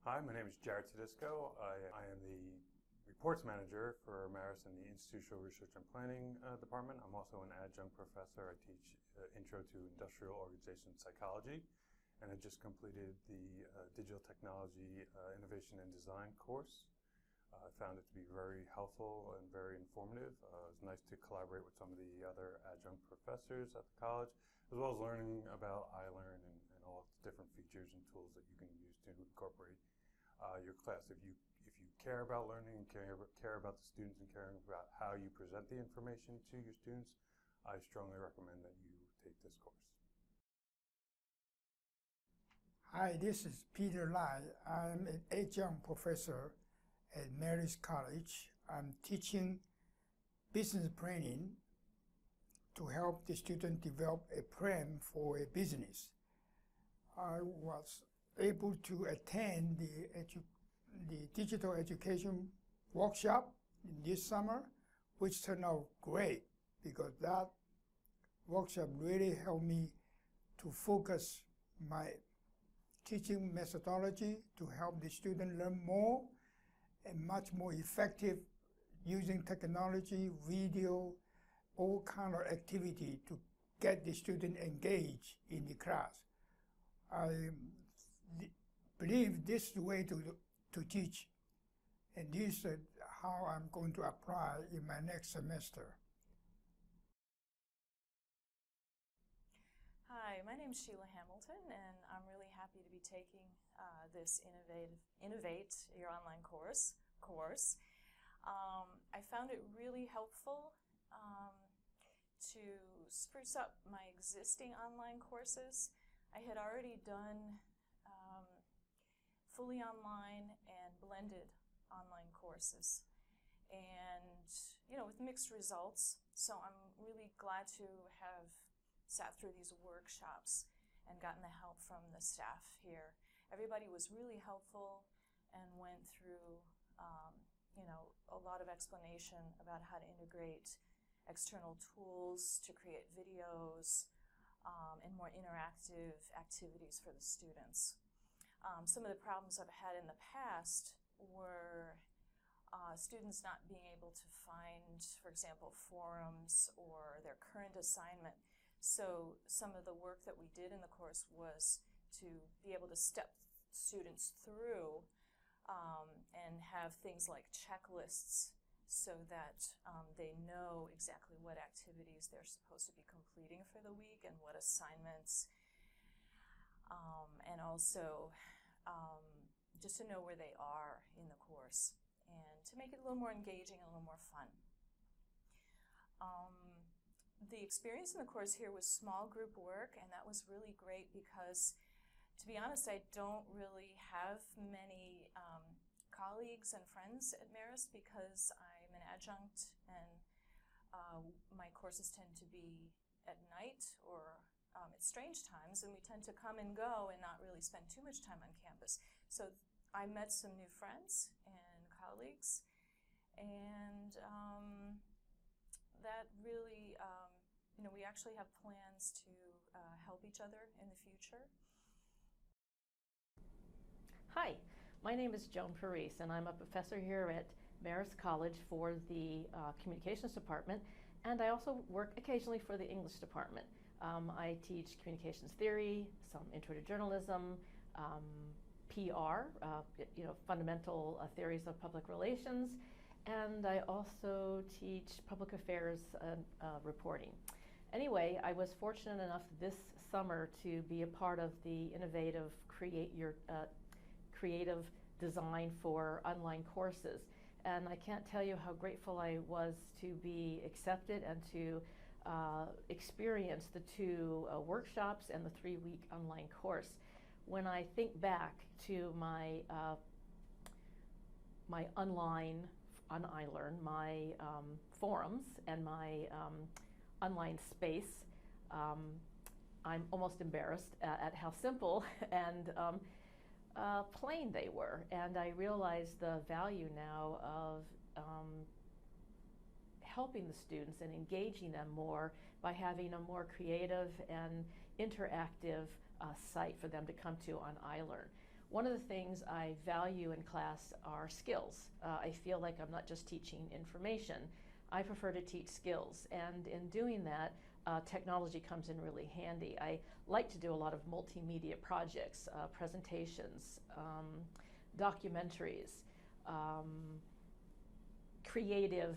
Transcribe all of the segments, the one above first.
Hi, my name is Jared Tedisco. I am the reports manager for Marist in the Institutional Research and Planning department. I'm also an adjunct professor. I teach Intro to Industrial Organization Psychology, and I just completed the Digital Technology Innovation and Design course. I found it to be very helpful and very informative. It was nice to collaborate with some of the other adjunct professors at the college, as well as learning about iLearn and all the different features and tools that you can use to incorporate your class. If you care about learning and care about the students and caring about how you present the information to your students, I strongly recommend that you take this course. Hi, this is Peter Lai. I'm an adjunct professor at Marist College. I'm teaching business planning to help the student develop a plan for a business. I was able to attend the digital education workshop this summer, which turned out great because that workshop really helped me to focus my teaching methodology to help the student learn more and much more effective using technology, video, all kind of activity to get the student engaged in the class. I believe this is the way to teach, and this is how I'm going to apply in my next semester. Hi, my name is Sheila Hamilton, and I'm really happy to be taking this Innovate Your Online course. I found it really helpful to spruce up my existing online courses. I had already done fully online and blended online courses, and with mixed results. So I'm really glad to have sat through these workshops and gotten the help from the staff here. Everybody was really helpful and went through a lot of explanation about how to integrate external tools to create videos and more interactive activities for the students. Some of the problems I've had in the past were students not being able to find, for example, forums or their current assignment. So some of the work that we did in the course was to be able to step students through and have things like checklists so that they know exactly what activities they're supposed to be completing for the week and what assignments, and also just to know where they are in the course and to make it a little more engaging and a little more fun. The experience in the course here was small group work, and that was really great because, to be honest, I don't really have many colleagues and friends at Marist because I'm an adjunct and my courses tend to be at night or at strange times, and we tend to come and go and not really spend too much time on campus. So I met some new friends and colleagues, and that really, we actually have plans to help each other in the future. Hi, my name is Joan Parise, and I'm a professor here at Marist College for the Communications Department, and I also work occasionally for the English Department. I teach communications theory, some intro to journalism, PR, fundamental theories of public relations, and I also teach public affairs reporting. Anyway, I was fortunate enough this summer to be a part of the innovative creative design for online courses. And I can't tell you how grateful I was to be accepted and to experience the two workshops and the 3-week online course. When I think back to my online on iLearn, my forums and my online space, I'm almost embarrassed at how simple and plain they were. And I realize the value now of helping the students and engaging them more by having a more creative and interactive site for them to come to on iLearn. One of the things I value in class are skills. I feel like I'm not just teaching information. I prefer to teach skills, and in doing that, technology comes in really handy. I like to do a lot of multimedia projects, presentations, documentaries, creative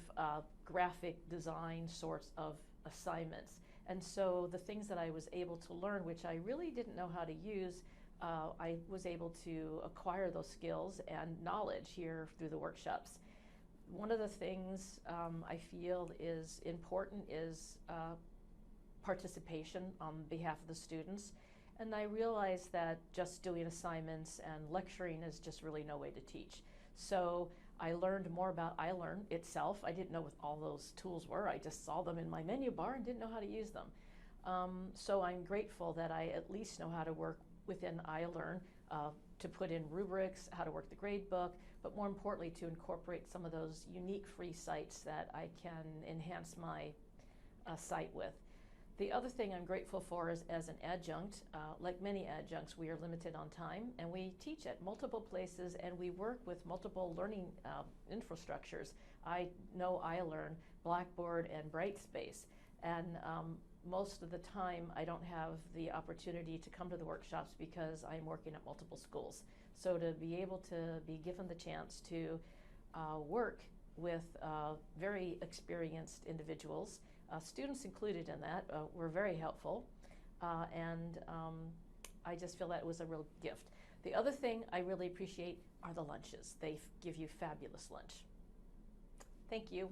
graphic design sorts of assignments. And so the things that I was able to learn, which I really didn't know how to use, I was able to acquire those skills and knowledge here through the workshops. One of the things I feel is important is participation on behalf of the students. And I realized that just doing assignments and lecturing is just really no way to teach. So I learned more about iLearn itself. I didn't know what all those tools were. I just saw them in my menu bar and didn't know how to use them. So I'm grateful that I at least know how to work within iLearn to put in rubrics, how to work the grade book, but more importantly to incorporate some of those unique free sites that I can enhance my site with. The other thing I'm grateful for is as an adjunct, like many adjuncts, we are limited on time and we teach at multiple places and we work with multiple learning infrastructures. I know iLearn, Blackboard, and Brightspace, and most of the time I don't have the opportunity to come to the workshops because I'm working at multiple schools. So to be able to be given the chance to work with very experienced individuals, students included in that, were very helpful, and I just feel that it was a real gift. The other thing I really appreciate are the lunches. They give you fabulous lunch. Thank you.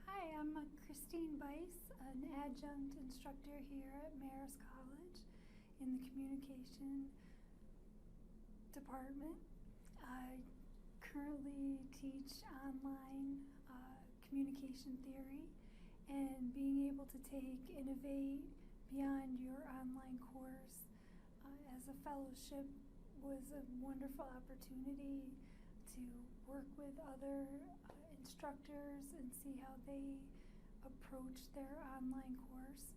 Hi, I'm Christine Bice, an adjunct instructor here at Marist College in the communication department. I currently teach online communication theory, and being able to take Innovate beyond your online course as a fellowship was a wonderful opportunity to work with other instructors and see how they approach their online course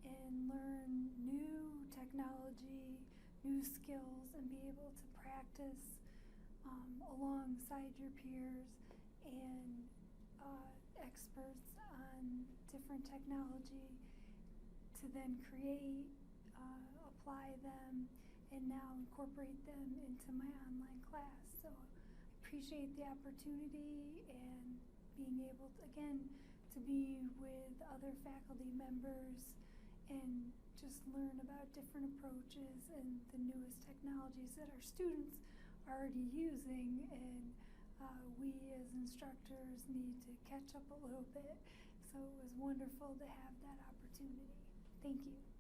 and learn new technology, new skills, and be able to practice alongside your peers and experts on different technology to then create, apply them, and now incorporate them into my online class. So I appreciate the opportunity and being able to, again, to be with other faculty members and just learn about different approaches and the newest technologies that our students are already using, and we as instructors need to catch up a little bit. So it was wonderful to have that opportunity. Thank you.